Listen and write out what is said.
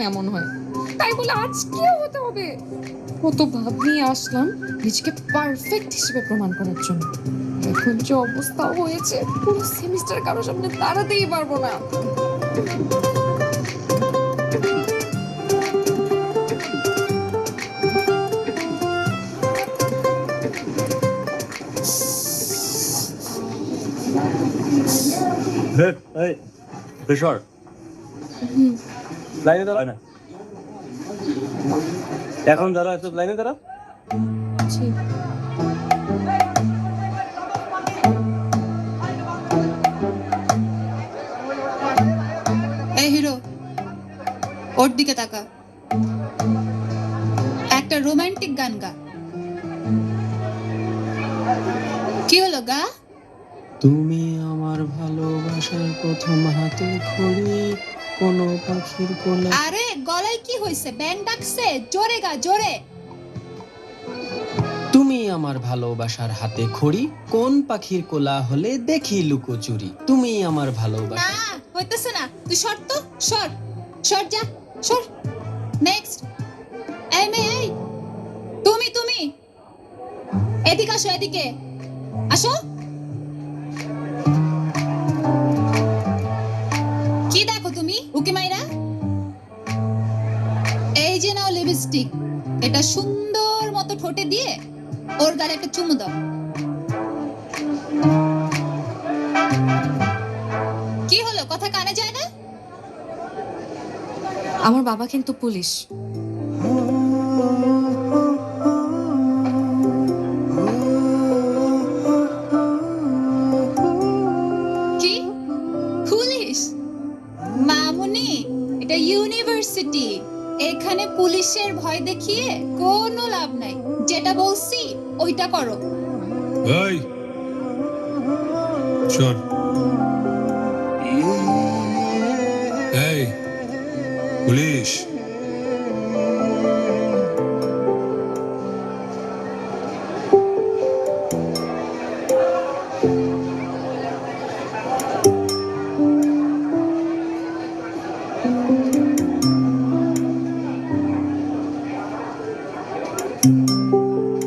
এমন হয়, তাই বলে আজকেও হতে হবে? কত ভাব নিয়ে আসলাম নিজেকে পারফেক্ট হিসেবে প্রমাণ করার জন্য, এখন যে অবস্থা হয়েছে পুরো সেমিস্টার কারো সামনে দাঁড়াতেই পারবো না। এই বেশর লাইনে দাঁড়া না, এখন দাঁড়া, একটু লাইনে দাঁড়া। জি। এই হিরো, ওর দিকে তাকা, একটা রোমান্টিক গান গা। কি হলো গা? তুমি আমার ভালোবাসার প্রথম হাতে খড়ি, কোন পাখির কোলে। আরে গলায় কি হইছে? ব্যাং ডাকছে? জোরে গা, জোরে। তুমি আমার ভালোবাসার হাতে খড়ি, কোন পাখির কোলা হলে দেখি লুকোচুরি। তুমি আমার ভালোবাসা। না হইতেছে না, তুই সর তো, সর সর, যা সর। নেক্সট। এই মেয়ে, এই তুমি এদিকে আসো, এদিকে আসো। কি দেখো তুমি উকি মাইরা? এই যে নাও লিপস্টিক, এটা সুন্দর মতো ঠোঁটে দিয়ে ওর গালে একটা চুমু দাও। কি হলো, কথা কানে যায় না? আমার বাবা কিন্তু পুলিশ। কি পুলিশ? মামুনি, এটা ইউনিভার্সিটি, এখানে পুলিশের ভয় দেখিয়ে কোনো লাভ নাই। যেটা বলছি ওইটা করো। এই শোন, এই পুলিশ